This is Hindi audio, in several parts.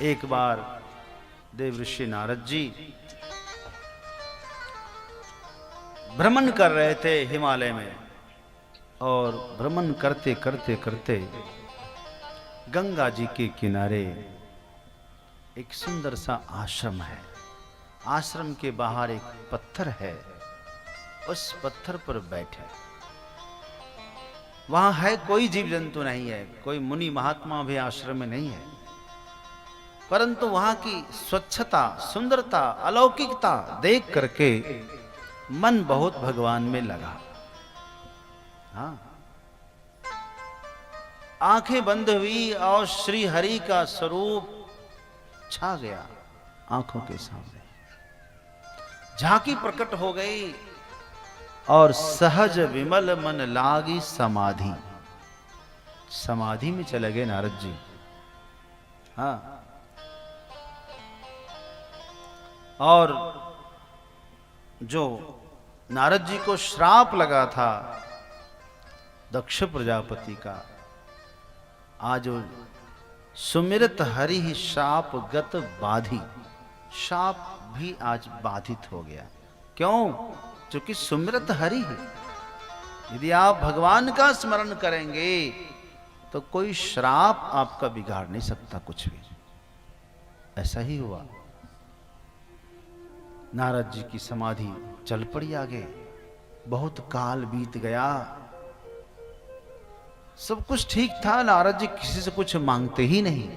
एक बार देवऋषि नारद जी भ्रमण कर रहे थे हिमालय में, और भ्रमण करते करते करते गंगा जी के किनारे एक सुंदर सा आश्रम है। आश्रम के बाहर एक पत्थर है, उस पत्थर पर बैठे। वहां है कोई जीव जंतु नहीं है, कोई मुनि महात्मा भी आश्रम में नहीं है, परंतु वहां की स्वच्छता, सुंदरता, अलौकिकता देख करके मन बहुत भगवान में लगा। हाँ, आंखें बंद हुई और श्री हरि का स्वरूप छा गया आंखों के सामने। झांकी प्रकट हो गई और सहज विमल मन लागी समाधि। समाधि में चले गए नारद जी। हाँ, और जो नारद जी को श्राप लगा था दक्ष प्रजापति का, आज सुमिरत हरि ही शाप गत बाधी। शाप भी आज बाधित हो गया। क्यों? क्योंकि सुमिरत हरि है। यदि आप भगवान का स्मरण करेंगे तो कोई श्राप आपका बिगाड़ नहीं सकता कुछ भी। ऐसा ही हुआ। नारद जी की समाधि चल पड़ी आगे। बहुत काल बीत गया, सब कुछ ठीक था। नारद जी किसी से कुछ मांगते ही नहीं।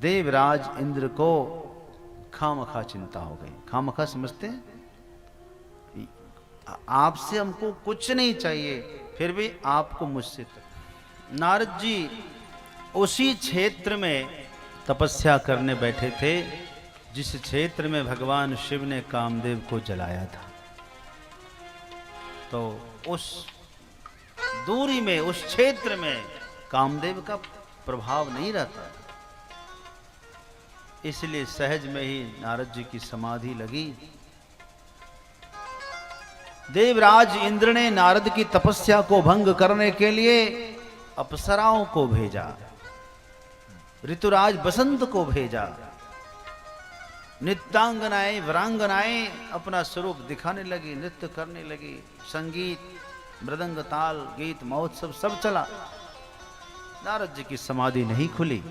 देवराज इंद्र को खामखा चिंता हो गई। खामखा समझते हैं, आपसे हमको कुछ नहीं चाहिए, फिर भी आपको मुझसे। नारद जी उसी क्षेत्र में तपस्या करने बैठे थे जिस क्षेत्र में भगवान शिव ने कामदेव को जलाया था। तो उस दूरी में, उस क्षेत्र में कामदेव का प्रभाव नहीं रहता, इसलिए सहज में ही नारद जी की समाधि लगी। देवराज इंद्र ने नारद की तपस्या को भंग करने के लिए अप्सराओं को भेजा, ऋतुराज बसंत को भेजा। नित्यांगनाएं, वीरांगनाएं अपना स्वरूप दिखाने लगी, नृत्य करने लगी। संगीत, मृदंग, ताल, गीत, महोत्सव सब चला। नारद जी की समाधि नहीं खुली।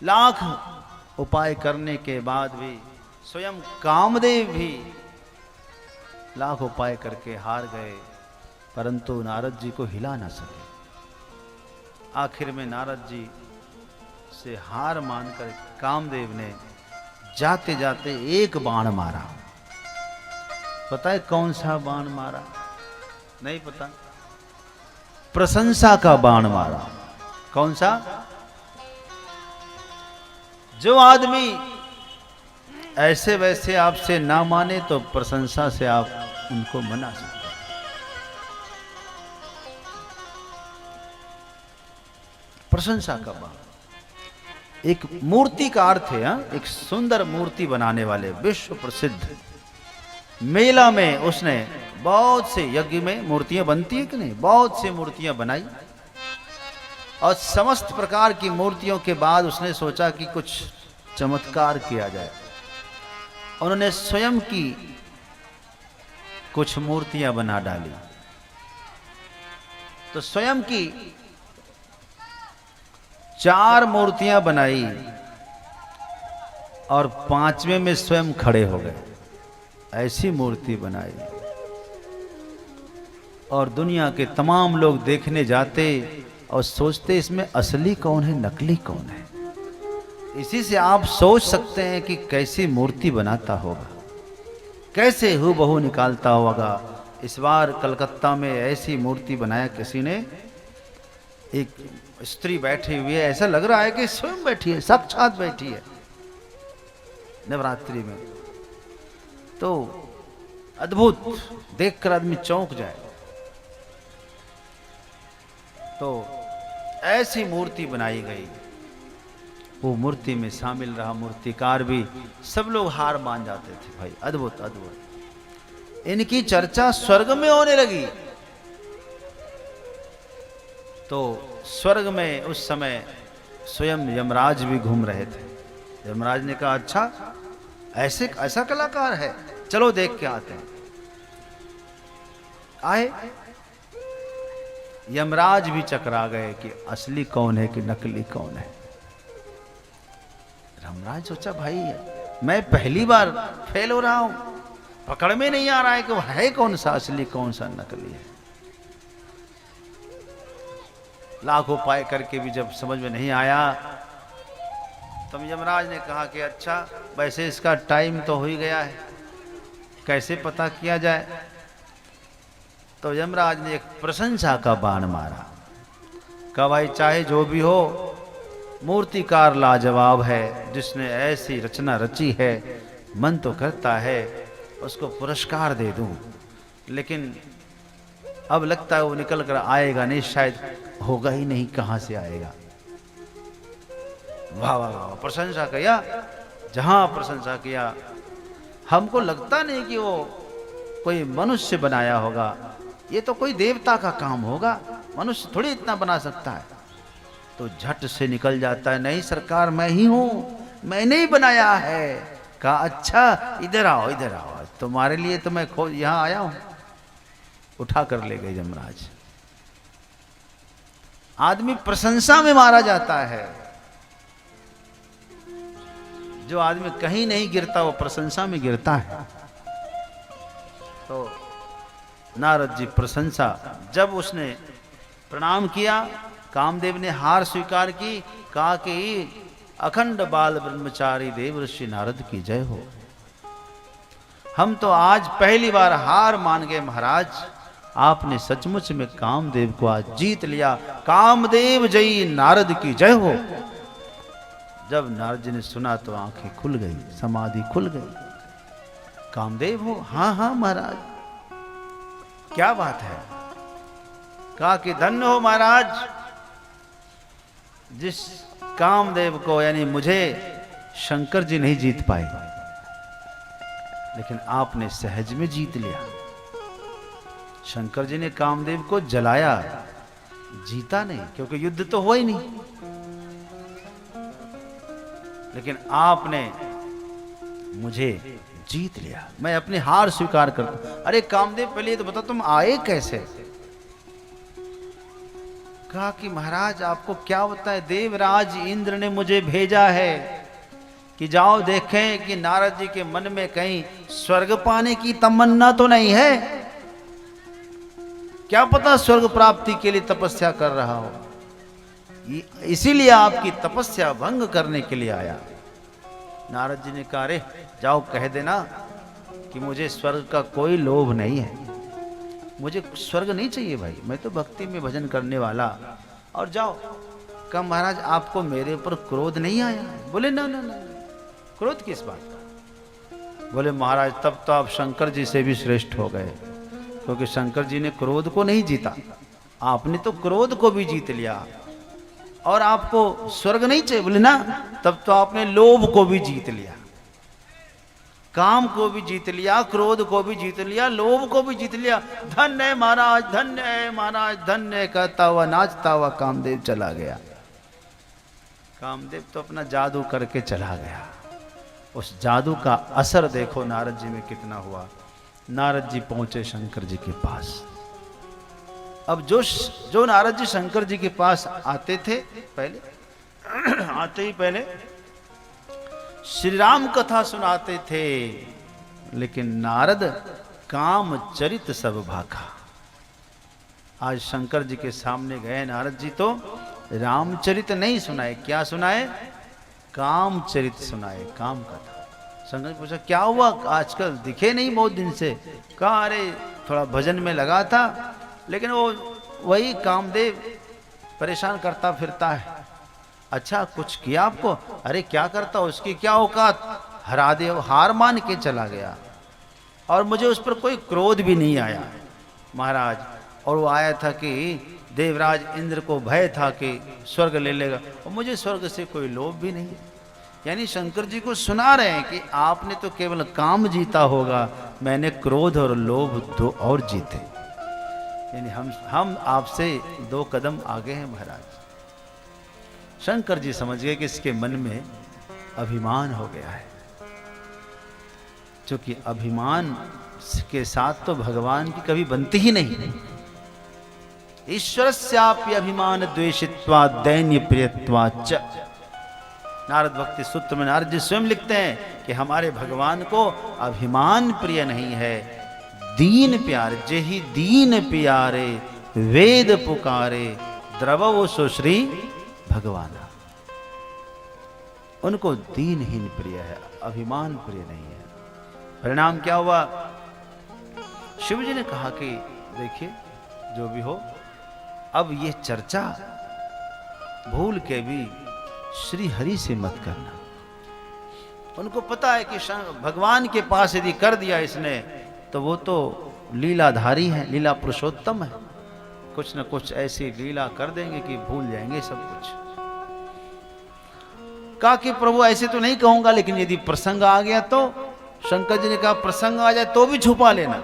लाख उपाय करने के बाद भी, स्वयं कामदेव भी लाख उपाय करके हार गए, परंतु नारद जी को हिला ना सके। आखिर में नारद जी से हार मानकर कामदेव ने जाते जाते एक बाण मारा। पता है कौन सा बाण मारा? नहीं पता? प्रशंसा का बाण मारा। कौन सा? जो आदमी ऐसे वैसे आपसे ना माने तो प्रशंसा से आप उनको मना सकते हैं। प्रशंसा का बाण। एक मूर्तिकार थे, एक सुंदर मूर्ति बनाने वाले, विश्व प्रसिद्ध। मेला में उसने बहुत से, यज्ञ में मूर्तियां बनती है कि नहीं, बहुत से मूर्तियां बनाई। और समस्त प्रकार की मूर्तियों के बाद उसने सोचा कि कुछ चमत्कार किया जाए। उन्होंने स्वयं की कुछ मूर्तियां बना डाली। तो स्वयं की 4 मूर्तियां बनाई और 5वें में स्वयं खड़े हो गए। ऐसी मूर्ति बनाई और दुनिया के तमाम लोग देखने जाते और सोचते इसमें असली कौन है, नकली कौन है। इसी से आप सोच सकते हैं कि कैसी मूर्ति बनाता होगा, कैसे हूबहू निकालता होगा। इस बार कलकत्ता में ऐसी मूर्ति बनाया किसी ने। एक स्त्री बैठी हुई है, ऐसा लग रहा है कि स्वयं बैठी है, साक्षात बैठी है नवरात्रि में। तो अद्भुत, देखकर आदमी चौंक जाए। तो ऐसी मूर्ति बनाई गई। वो मूर्ति में शामिल रहा मूर्तिकार भी, सब लोग हार मान जाते थे। भाई अद्भुत अद्भुत। इनकी चर्चा स्वर्ग में होने लगी। तो स्वर्ग में उस समय स्वयं यमराज भी घूम रहे थे। यमराज ने कहा अच्छा ऐसा कलाकार है, चलो देख के आते हैं। आए, यमराज भी चकरा गए कि असली कौन है कि नकली कौन है। यमराज सोचा भाई मैं पहली बार फेल हो रहा हूं, पकड़ में नहीं आ रहा है कि वो है कौन सा असली कौन सा नकली है। लाखों उपाय करके भी जब समझ में नहीं आया, तब यमराज ने कहा कि अच्छा वैसे इसका टाइम तो हो ही गया है, कैसे पता किया जाए। तो यमराज ने एक प्रशंसा का बाण मारा, कहा भाई चाहे जो भी हो, मूर्तिकार लाजवाब है, जिसने ऐसी रचना रची है, मन तो करता है उसको पुरस्कार दे दूं, लेकिन अब लगता है वो निकल कर आएगा नहीं, शायद होगा ही नहीं, कहां से आएगा। वाह वाह वाह, प्रशंसा किया, जहां प्रशंसा किया। हमको लगता नहीं कि वो कोई मनुष्य बनाया होगा, ये तो कोई देवता का काम होगा, मनुष्य थोड़ी इतना बना सकता है। तो झट से निकल जाता है, नहीं सरकार मैं ही हूं, मैंने ही बनाया है। कहा अच्छा इधर आओ इधर आओ, तुम्हारे लिए तो मैं यहां आया हूं। उठा कर ले गए यमराज। आदमी प्रशंसा में मारा जाता है, जो आदमी कहीं नहीं गिरता वो प्रशंसा में गिरता है। तो नारद जी प्रशंसा, जब उसने प्रणाम किया, कामदेव ने हार स्वीकार की, कहा कि अखंड बाल ब्रह्मचारी देव ऋषि नारद की जय हो। हम तो आज पहली बार हार मान गए महाराज, आपने सचमुच में कामदेव को आज जीत लिया, कामदेव जयी नारद की जय हो। जब नारद जी ने सुना तो आंखें खुल गई, समाधि खुल गई। कामदेव हो? हाँ हाँ महाराज। क्या बात है? कहा कि धन्य हो महाराज, जिस कामदेव को यानी मुझे शंकर जी नहीं जीत पाए, लेकिन आपने सहज में जीत लिया। शंकर जी ने कामदेव को जलाया, जीता नहीं, क्योंकि युद्ध तो हुआ ही नहीं, लेकिन आपने मुझे जीत लिया, मैं अपनी हार स्वीकार करता हूं। अरे कामदेव पहले तो बता तुम आए कैसे? कहा कि महाराज आपको क्या होता है, देवराज इंद्र ने मुझे भेजा है कि जाओ देखें कि नारद जी के मन में कहीं स्वर्ग पाने की तमन्ना तो नहीं है, क्या पता स्वर्ग प्राप्ति के लिए तपस्या कर रहा हो, इसीलिए आपकी तपस्या भंग करने के लिए आया। नारद जी ने कहा अरे जाओ कह देना कि मुझे स्वर्ग का कोई लोभ नहीं है, मुझे स्वर्ग नहीं चाहिए भाई, मैं तो भक्ति में भजन करने वाला। और जाओ। कहा महाराज आपको मेरे ऊपर क्रोध नहीं आया? बोले ना ना ना, क्रोध किस बात का? बोले महाराज तब तो आप शंकर जी से भी श्रेष्ठ हो गए, क्योंकि शंकर जी ने क्रोध को नहीं जीता, आपने तो क्रोध को भी जीत लिया। और आपको स्वर्ग नहीं चाहिए? बोले ना, तब तो आपने लोभ को भी जीत लिया, काम को भी जीत लिया, क्रोध को भी जीत लिया, लोभ को भी जीत लिया। धन्य है महाराज, धन्य है महाराज, धन्य है, कहता हुआ नाचता हुआ कामदेव चला गया। कामदेव तो अपना जादू करके चला गया। उस जादू का असर देखो नारद जी में कितना हुआ। नारद जी पहुंचे शंकर जी के पास। अब जो नारद जी शंकर जी के पास आते थे, पहले आते ही पहले श्री राम कथा सुनाते थे, लेकिन नारद काम चरित सब भाखा। आज शंकर जी के सामने गए नारद जी तो रामचरित नहीं सुनाए, क्या सुनाए? काम चरित सुनाए, काम कथा। शंकर जी पूछा क्या हुआ, आजकल दिखे नहीं बहुत दिन से? कहा अरे थोड़ा भजन में लगा था, लेकिन वो वही कामदेव परेशान करता फिरता है। अच्छा कुछ किया आपको? अरे क्या करता, उसकी क्या औकात, हरा दे, हार मान के चला गया, और मुझे उस पर कोई क्रोध भी नहीं आया महाराज। और वो आया था कि देवराज इंद्र को भय था कि स्वर्ग ले लेगा, और मुझे स्वर्ग से कोई लोभ भी नहीं। यानी शंकर जी को सुना रहे हैं कि आपने तो केवल काम जीता होगा, मैंने क्रोध और लोभ दो और जीते। यानी हम आपसे 2 कदम आगे हैं महाराज। शंकर जी समझ गए कि इसके मन में अभिमान हो गया है, क्योंकि अभिमान के साथ तो भगवान की कभी बनती ही नहीं। ईश्वरस्यापि अभिमान द्वेषित्वा दैन्य प्रियत्वाच्च। नारद भक्ति सूत्र में नारद जी स्वयं लिखते हैं कि हमारे भगवान को अभिमान प्रिय नहीं है, दीन प्यारे। जेहि दीन प्यारे वेद पुकारे, द्रवो सो श्री भगवान। उनको दीनहीन प्रिय है, अभिमान प्रिय नहीं है। परिणाम क्या हुआ? शिव जी ने कहा कि देखिए जो भी हो, अब ये चर्चा भूल के भी श्री हरि से मत करना। उनको पता है कि भगवान के पास यदि कर दिया इसने तो वो तो लीलाधारी है, लीला पुरुषोत्तम है, कुछ न कुछ ऐसी लीला कर देंगे कि भूल जाएंगे सब कुछ। कहा कि प्रभु ऐसे तो नहीं कहूंगा, लेकिन यदि प्रसंग आ गया तो। शंकर जी ने कहा प्रसंग आ जाए तो भी छुपा लेना।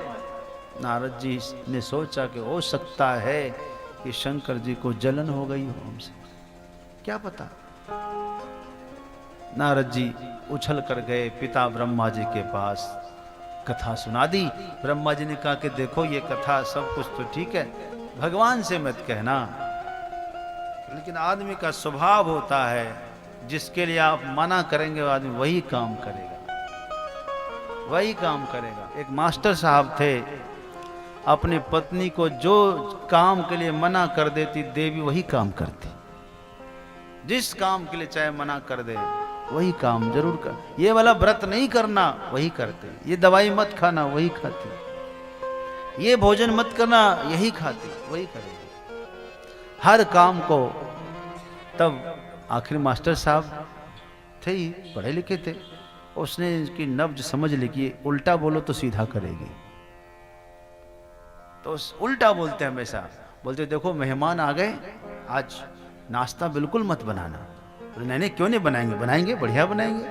नारद जी ने सोचा कि हो सकता है कि शंकर जी को जलन हो गई हो हमसे, क्या पता। नारद जी उछल कर गए पिता ब्रह्मा जी के पास, कथा सुना दी। ब्रह्मा जी ने कहा कि देखो ये कथा सब कुछ तो ठीक है, भगवान से मत कहना, लेकिन आदमी का स्वभाव होता है जिसके लिए आप मना करेंगे वो आदमी वही काम करेगा, वही काम करेगा। एक मास्टर साहब थे, अपनी पत्नी को जो काम के लिए मना कर देती देवी वही काम करती। जिस काम के लिए चाहे मना कर दे वही काम जरूर कर। ये वाला व्रत नहीं करना वही करते, ये दवाई मत खाना वही खाती, ये भोजन मत करना यही खाती, वही करेगी हर काम को। तब आखिर मास्टर साहब थे ही, पढ़े लिखे थे, उसने इसकी नब्ज समझ ली कि उल्टा बोलो तो सीधा करेगी, तो उल्टा बोलते हमेशा। बोलते देखो मेहमान आ गए, आज नाश्ता बिल्कुल मत बनाना। नहीं नहीं क्यों नहीं बनाएंगे, बनाएंगे बढ़िया बनाएंगे।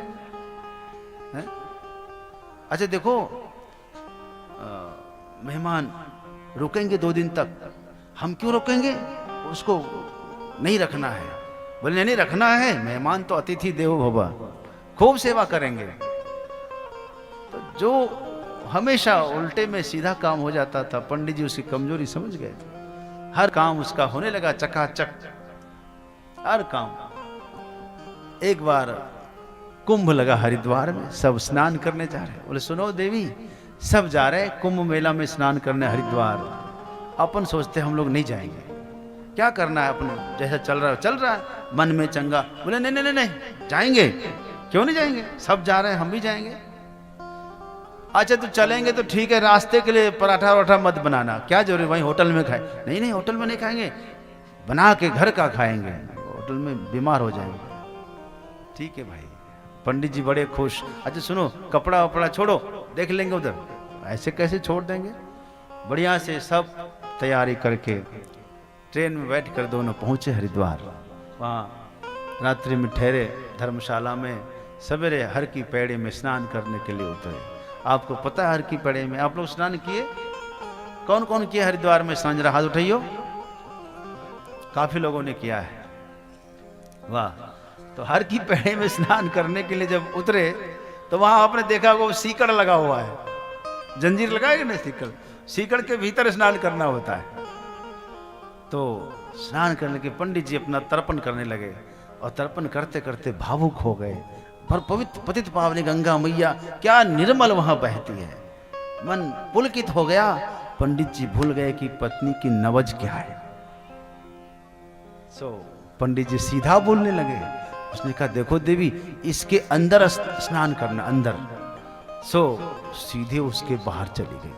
है? अच्छा देखो मेहमान रुकेंगे 2 दिन तक, हम क्यों रुकेंगे, उसको नहीं रखना है। बोले नहीं रखना है, मेहमान तो अतिथि देवो भव, खूब सेवा करेंगे। तो जो हमेशा उल्टे में सीधा काम हो जाता था, पंडित जी उसकी कमजोरी समझ गए थे। हर काम उसका होने लगा चकाचक, हर काम। एक बार कुंभ लगा हरिद्वार में, सब स्नान करने जा रहे। बोले सुनो देवी, सब जा रहे कुंभ मेला में स्नान करने हरिद्वार, अपन सोचते हम लोग नहीं जाएंगे, क्या करना है, अपन जैसा चल रहा है मन में चंगा। बोले नहीं नहीं नहीं जाएंगे, क्यों नहीं जाएंगे, सब जा रहे हैं हम भी जाएंगे। अच्छा तो चलेंगे तो ठीक है, रास्ते के लिए पराठा वराठा मत बनाना, क्या जरूरी वहीं होटल में खाए। नहीं नहीं होटल में नहीं खाएंगे, बना के घर का खाएंगे, होटल में बीमार हो जाएंगे। ठीक है भाई। पंडित जी बड़े खुश। अच्छा सुनो कपड़ा वपड़ा छोड़ो, देख लेंगे उधर। ऐसे कैसे छोड़ देंगे, बढ़िया से सब तैयारी करके ट्रेन में बैठ कर दोनों पहुंचे हरिद्वार। वहाँ रात्रि में ठहरे धर्मशाला में, सवेरे हर की पैड़ी में स्नान करने के लिए उतरे। आपको पता है हर की पैड़ी में आप लोग स्नान किए, कौन कौन किए हरिद्वार में स्नान, जरा हाथ उठाइयो। काफी लोगों ने किया है, वाह। तो हर की पैड़ी में स्नान करने के लिए जब उतरे तो वहां आपने देखा वो सीकड़ लगा हुआ है, जंजीर लगाएगा ना सीकड़, सीकड़ के भीतर स्नान करना होता है। तो स्नान करने के पंडित जी अपना तर्पण करने लगे, और तर्पण करते करते भावुक हो गए। पर पवित्र पतित पावनी गंगा मैया क्या निर्मल वहां बहती है, मन पुलकित हो गया। पंडित जी भूल गए कि पत्नी की नवज क्या है। पंडित जी सीधा बोलने लगे। उसने कहा देखो देवी, इसके अंदर स्नान करना, अंदर। सीधे उसके बाहर चली गई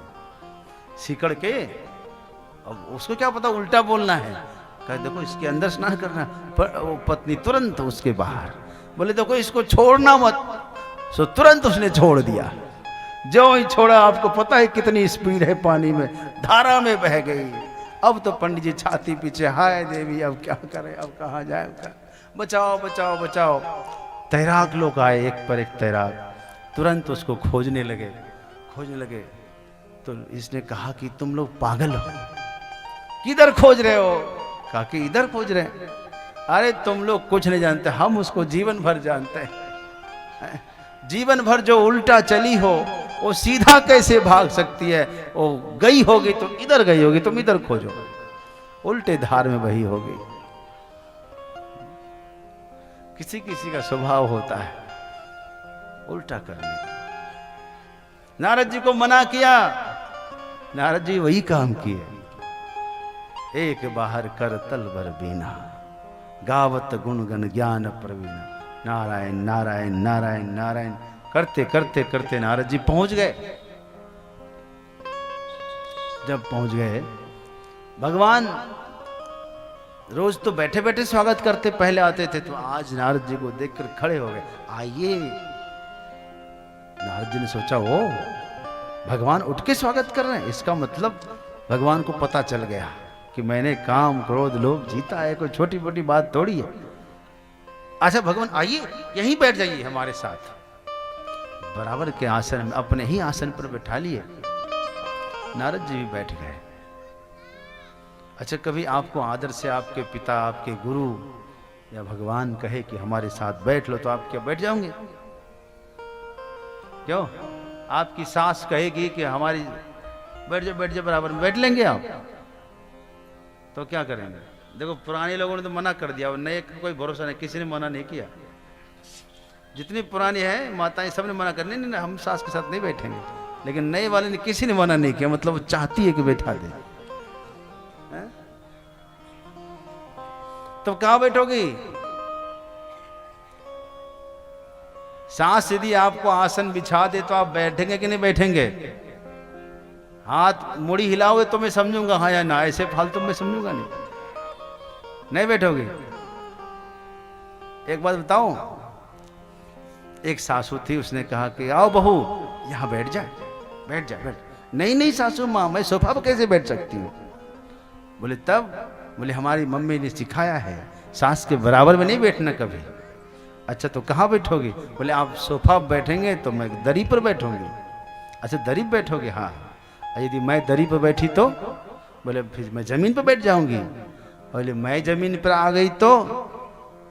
सीकड़ के। अब उसको क्या पता उल्टा बोलना है, कहा देखो इसके अंदर स्नान करना। पर वो पत्नी तुरंत उसके बाहर। बोले देखो इसको छोड़ना मत। तुरंत उसने छोड़ दिया। जो ही छोड़ा, आपको पता है कितनी स्पीड है पानी में, धारा में बह गई। अब तो पंडित जी छाती पीछे, हाय देवी अब क्या करें, अब कहाँ जाए, बचाओ बचाओ बचाओ। तैराक लोग आए, एक पर एक तैराक, तुरंत उसको खोजने लगे। तो इसने कहा कि तुम लोग पागल हो, किधर खोज रहे हो? कहा कि इधर खोज रहे हैं। अरे तुम लोग कुछ नहीं जानते, हम उसको जीवन भर जानते हैं। जीवन भर जो उल्टा चली हो वो सीधा कैसे भाग सकती है? वो गई होगी तुम इधर गई होगी, तुम इधर खोजो, उल्टे धार में बही होगी। किसी किसी का स्वभाव होता है उल्टा करने का। नारद जी को मना किया, नारद जी वही काम किए। एक बाहर कर तल भर बीना, गावत गुणगन ज्ञान प्रवीण, नारायण नारायण नारायण नारायण करते करते करते नारद जी पहुंच गए। जब पहुंच गए, भगवान रोज तो बैठे बैठे स्वागत करते, पहले आते थे, तो आज नारद जी को देखकर खड़े हो गए, आइए। नारद जी ने सोचा वो भगवान उठ के स्वागत कर रहे हैं, इसका मतलब भगवान को पता चल गया कि मैंने काम क्रोध लोभ जीता है, कोई छोटी मोटी बात थोड़ी है। अच्छा भगवान आइए, यहीं बैठ जाइए हमारे साथ। बराबर के आसन में अपने ही आसन पर बैठा लिए, नारद जी भी बैठ गए। अच्छा कभी आपको आदर से आपके पिता, आपके गुरु या भगवान कहे कि हमारे साथ बैठ लो, तो आप क्या बैठ जाओगे? क्यों? आपकी सास कहेगी कि हमारी बैठ जाओ बराबर में, बैठ लेंगे आप? तो क्या करेंगे? देखो पुराने लोगों ने तो मना कर दिया, नए का कोई भरोसा नहीं, किसी ने मना नहीं किया। जितनी पुरानी है माताएं सबने मना करनी, नहीं हम सास के साथ नहीं बैठेंगे, लेकिन नए वाले ने किसी ने मना नहीं किया, मतलब वो चाहती है कि बैठा दे। तो कहां बैठोगी? सास यदि आपको आसन बिछा दे तो आप बैठेंगे कि नहीं बैठेंगे? हाथ मुड़ी हिलाओगे तो मैं समझूंगा हाँ या ना, ऐसे फालतू में समझूंगा नहीं बैठोगे। एक बात बताऊं, एक सासू थी, उसने कहा कि आओ बहू यहां बैठ जा, बैठ जा, बैठ। नहीं सासू माँ, मैं सोफा पर कैसे बैठ सकती हूँ? बोले तब? बोले हमारी मम्मी ने सिखाया है सास के बराबर में नहीं बैठना कभी। अच्छा तो कहाँ बैठोगी? बोले आप सोफा पर बैठेंगे तो मैं दरी पर बैठूंगी। अच्छा दरी पर बैठोगे? हाँ। यदि मैं दरी पर बैठी तो? बोले फिर मैं जमीन पर बैठ जाऊंगी। बोले मैं जमीन पर आ गई तो?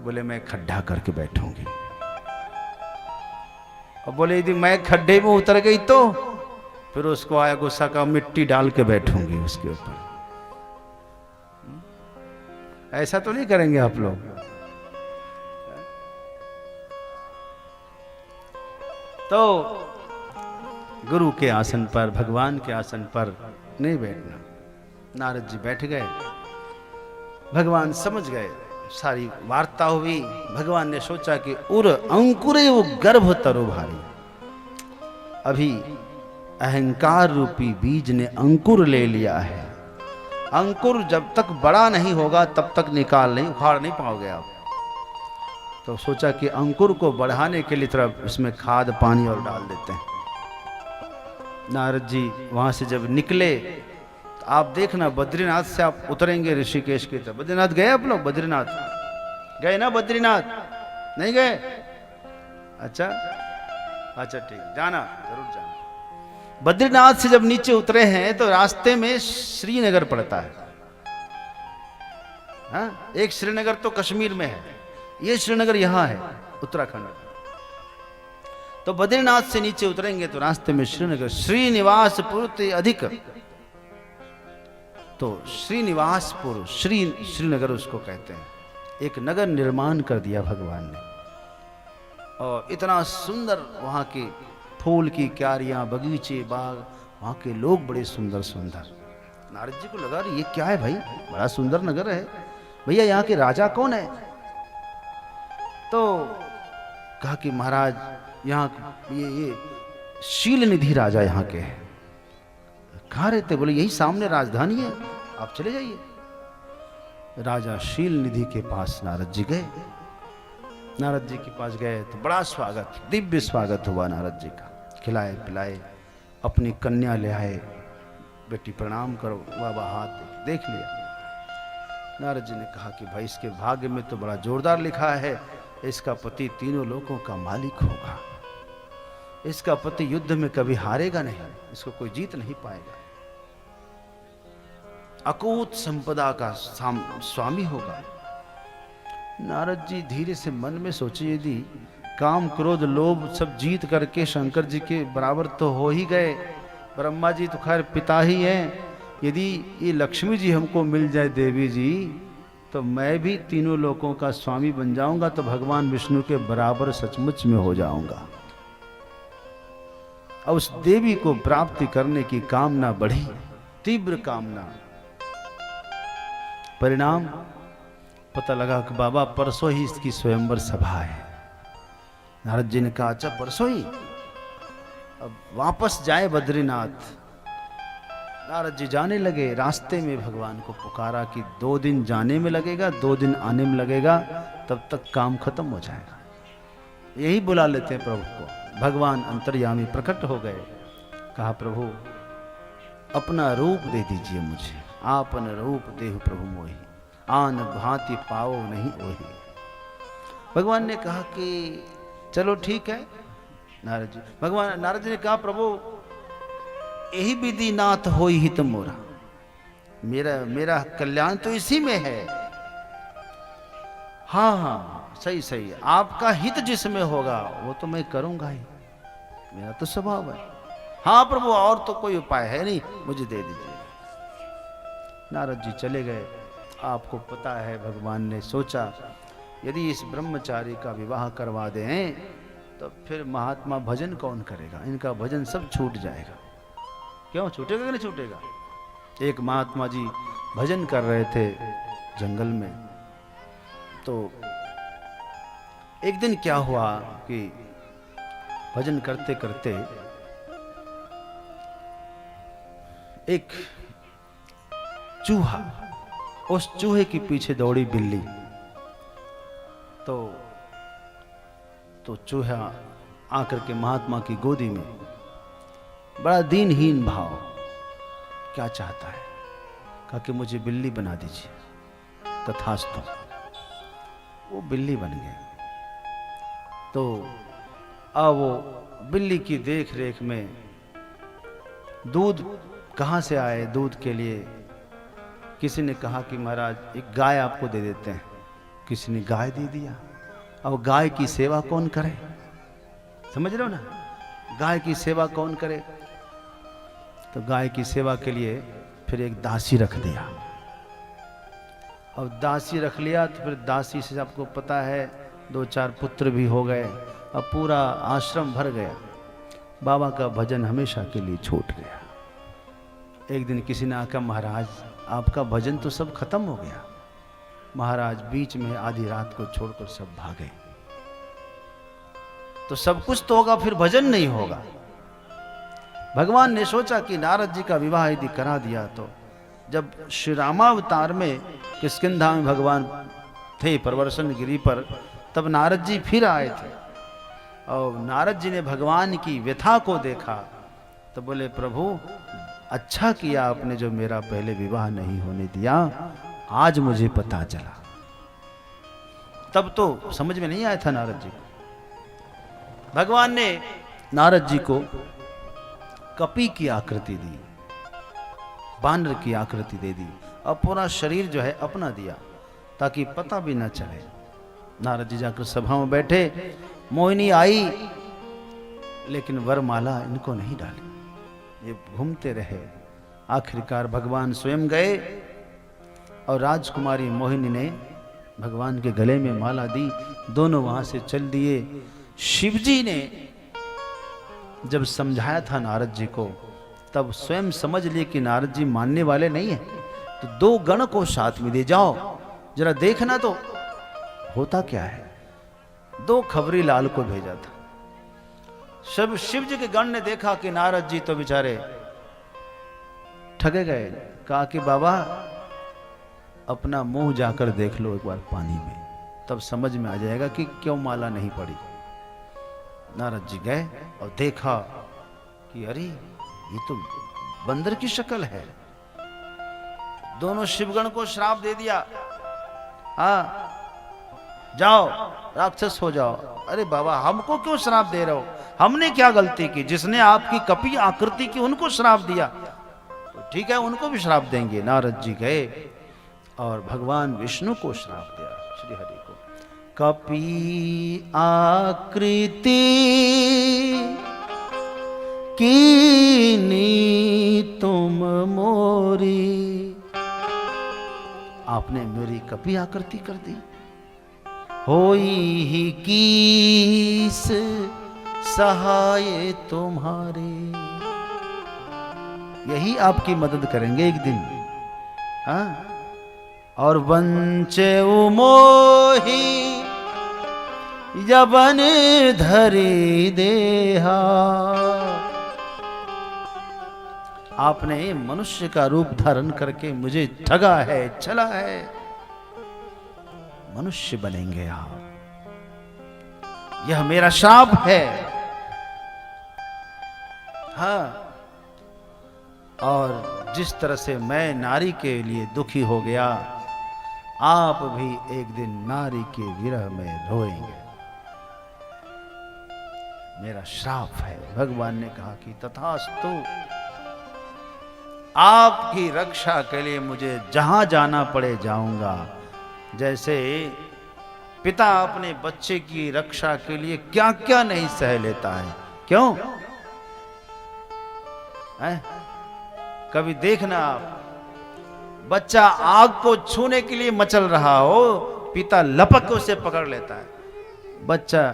बोले मैं खड्डा करके बैठूंगी। और बोले यदि मैं खड्डे में उतर गई तो? फिर उसको आया गुस्सा का, मिट्टी डाल के बैठूंगी उसके ऊपर। ऐसा तो नहीं करेंगे आप लोग? तो गुरु के आसन पर, भगवान के आसन पर नहीं बैठना। नारद जी बैठ गए, भगवान समझ गए, सारी वार्ता हुई। भगवान ने सोचा कि उर अंकुरे वो गर्भ तरु भारी, अभी अहंकार रूपी बीज ने अंकुर ले लिया है। अंकुर जब तक बड़ा नहीं होगा तब तक निकाल नहीं, उखाड़ नहीं पाओगे आप। तो सोचा कि अंकुर को बढ़ाने के लिए थोड़ा इसमें खाद पानी और डाल देते हैं। नारद जी वहां से जब निकले तो आप देखना, बद्रीनाथ से आप उतरेंगे ऋषिकेश की तरफ। बद्रीनाथ गए आप लोग? बद्रीनाथ गए ना? बद्रीनाथ नहीं गए? अच्छा ठीक, जाना, जरूर जाना। बद्रीनाथ से जब नीचे उतरे हैं तो रास्ते में श्रीनगर पड़ता है। हाँ? एक श्रीनगर तो कश्मीर में है, ये श्रीनगर यहां है उत्तराखंड। तो बद्रीनाथ से नीचे उतरेंगे तो रास्ते में श्रीनगर, श्रीनिवासपुर ते अधिक, तो श्रीनिवासपुर, श्रीनगर उसको कहते हैं। एक नगर निर्माण कर दिया भगवान ने, और इतना सुंदर वहां के फूल की क्यारियां, बगीचे, बाग, वहां के लोग बड़े सुंदर सुंदर। नारद जी को लगा ये क्या है भाई, बड़ा सुंदर नगर है, भैया यहाँ के राजा कौन है? तो कहा कि महाराज यहाँ ये शील निधि राजा यहाँ के हैं। कहाँ रहते? बोले यही सामने राजधानी है, आप चले जाइए। राजा शील निधि के पास नारद जी गए। नारद जी के पास गए तो बड़ा स्वागत, दिव्य स्वागत हुआ नारद जी का। खिलाए पिलाए, अपनी कन्या ले आए, बेटी प्रणाम करो, बाबा हाथ देख लिया। नारद जी ने कहा कि भाई इसके भाग्य में तो बड़ा जोरदार लिखा है, इसका पति तीनों लोगों का मालिक होगा, इसका पति युद्ध में कभी हारेगा नहीं, इसको कोई जीत नहीं पाएगा, अकूत संपदा का स्वामी होगा, नारद जी धीरे से मन में सोचे, यदि काम क्रोध लोभ सब जीत करके शंकर जी के बराबर तो हो ही गए, ब्रह्मा जी तो खैर पिता ही हैं, यदि ये लक्ष्मी जी हमको मिल जाए देवी जी, तो मैं भी तीनों लोकों का स्वामी बन जाऊंगा, तो भगवान विष्णु के बराबर सचमुच में हो जाऊंगा। और उस देवी को प्राप्ति करने की कामना बढ़ी, तीव्र कामना। परिणाम पता लगा कि बाबा परसों ही इसकी स्वयंवर सभा है। नारद जी ने कहा, अच्छा परसों ही, अब वापस जाए बद्रीनाथ। नारद जी जाने लगे, रास्ते में भगवान को पुकारा कि 2 दिन जाने में लगेगा, 2 दिन आने में लगेगा, तब तक काम खत्म हो जाएगा। यही बुला लेते हैं प्रभु को। भगवान अंतर्यामी प्रकट हो गए, कहा प्रभु अपना रूप दे दीजिए मुझे, आपन रूप देहु प्रभु मोहि, आन भांति पाओ नहीं ओहि। भगवान ने कहा कि चलो ठीक है नारद जी। नारद जी ने कहा, प्रभु यही विधि नाथ हो ही तुम मोरा, मेरा कल्याण तो इसी में है। हाँ सही सही, आपका हित जिसमें होगा वो तो मैं करूंगा ही, मेरा तो स्वभाव है। हाँ प्रभु, और तो कोई उपाय है नहीं, मुझे दे दीजिए। नारद जी चले गए। आपको पता है भगवान ने सोचा, यदि इस ब्रह्मचारी का विवाह करवा दें तो फिर महात्मा भजन कौन करेगा, इनका भजन सब छूट जाएगा। क्यों छूटेगा कि नहीं छूटेगा? एक महात्मा जी भजन कर रहे थे जंगल में, तो एक दिन क्या हुआ कि भजन करते करते एक चूहा, उस चूहे के पीछे दौड़ी बिल्ली, तो चूहा आकर के महात्मा की गोदी में, बड़ा दीनहीन भाव, क्या चाहता है, कहा कि मुझे बिल्ली बना दीजिए। तथास्तु, वो बिल्ली बन गए। तो अब वो बिल्ली की देख रेख में दूध कहाँ से आए, दूध के लिए किसी ने कहा कि महाराज एक गाय आपको दे देते हैं, किसी ने गाय दे दिया। अब गाय की सेवा कौन करे, समझ रहे हो ना, गाय की सेवा कौन करे? तो गाय की सेवा के लिए फिर एक दासी रख दिया। अब दासी रख लिया तो फिर दासी से आपको पता है 2-4 पुत्र भी हो गए, अब पूरा आश्रम भर गया। बाबा का भजन हमेशा के लिए छूट गया। एक दिन किसी ने आकर, महाराज आपका भजन तो सब खत्म हो गया। महाराज बीच में आधी रात को छोड़कर सब भागे। तो सब कुछ तो होगा, फिर भजन नहीं होगा। भगवान ने सोचा कि नारद जी का विवाह यदि करा दिया, तो जब श्री रामावतार में किष्किंधा में भगवान थे प्रवर्षण गिरी पर, तब नारद जी फिर आए थे और नारद जी ने भगवान की व्यथा को देखा तो बोले, प्रभु अच्छा किया आपने जो मेरा पहले विवाह नहीं होने दिया, आज मुझे पता चला। तब तो समझ में नहीं आया था नारद जी को। भगवान ने नारद जी को कपी की आकृति दी, बानर की आकृति दे दी, और पूरा शरीर जो है अपना दिया, ताकि पता भी न चले। नारद जी जाकर सभा में बैठे, मोहिनी आई लेकिन वरमाला इनको नहीं डाली, ये घूमते रहे। आखिरकार भगवान स्वयं गए और राजकुमारी मोहिनी ने भगवान के गले में माला दी, दोनों वहां से चल दिए। शिवजी ने जब समझाया था नारद जी को, तब स्वयं समझ लिए कि नारद जी मानने वाले नहीं है, तो 2 गण को साथ में दे जाओ, जरा देखना तो होता क्या है। 2 खबरी लाल को भेजा था। सब शिव जी के गण ने देखा कि नारद जी तो बेचारे ठगे गए। कहा कि बाबा अपना मुंह जाकर देख लो एक बार पानी में, तब समझ में आ जाएगा कि क्यों माला नहीं पड़ी। नारद जी गए और देखा कि अरे ये तो बंदर की शक्ल है। दोनों शिवगण को श्राप दे दिया, हाँ जाओ राक्षस हो जाओ। अरे बाबा हमको क्यों श्राप दे रहे हो, हमने क्या गलती की, जिसने आपकी कपी आकृति की उनको श्राप दिया, तो ठीक है उनको भी श्राप देंगे। नारद जी गए और भगवान विष्णु को श्राप दिया, श्री हरि को। कपि आकृति कीनी तुम मोरी। आपने मेरी कपि आकृति कर दी। होई ही कीस सहाय तुम्हारे। यही आपकी मदद करेंगे एक दिन। हाँ? और वंचे मोही यवन धरी देहा। आपने मनुष्य का रूप धारण करके मुझे ठगा है, छला है। मनुष्य बनेंगे आप, यह मेरा शाप है। हाँ, और जिस तरह से मैं नारी के लिए दुखी हो गया, आप भी एक दिन नारी के विरह में रोएंगे। मेरा श्राप है। भगवान ने कहा कि तथास्तु, आपकी रक्षा के लिए मुझे जहां जाना पड़े जाऊंगा। जैसे पिता अपने बच्चे की रक्षा के लिए क्या क्या नहीं सह लेता है। क्यों है? कभी देखना आप, बच्चा आग को छूने के लिए मचल रहा हो, पिता लपक के उसे पकड़ लेता है। बच्चा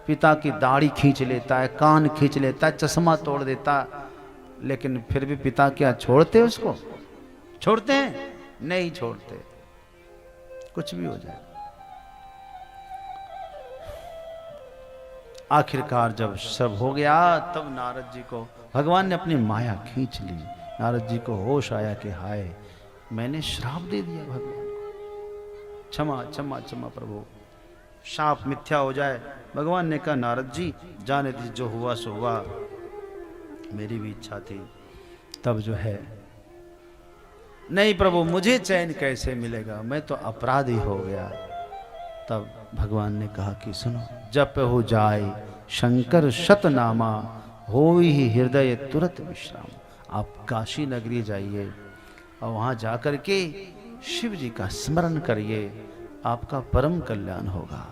पिता की दाढ़ी खींच लेता है, कान खींच लेता है, चश्मा तोड़ देता, लेकिन फिर भी पिता क्या छोड़ते उसको? छोड़ते हैं? नहीं छोड़ते, कुछ भी हो जाए। आखिरकार जब सब हो गया, तब नारद जी को भगवान ने अपनी माया खींच ली। नारद जी को होश आया कि हाय, मैंने श्राप दे दिया भगवान को। क्षमा क्षमा क्षमा प्रभु, शाप मिथ्या हो जाए। भगवान ने कहा नारद जी जाने दीजिए, जो हुआ सो हुआ, मेरी भी इच्छा थी। तब जो है, नहीं प्रभु मुझे चैन कैसे मिलेगा, मैं तो अपराधी हो गया। तब भगवान ने कहा कि सुनो, जप हो जाए शंकर शतनामा, हो ही हृदय तुरंत विश्राम। आप काशी नगरी जाइए और वहां जाकर के शिव जी का स्मरण करिए, आपका परम कल्याण होगा।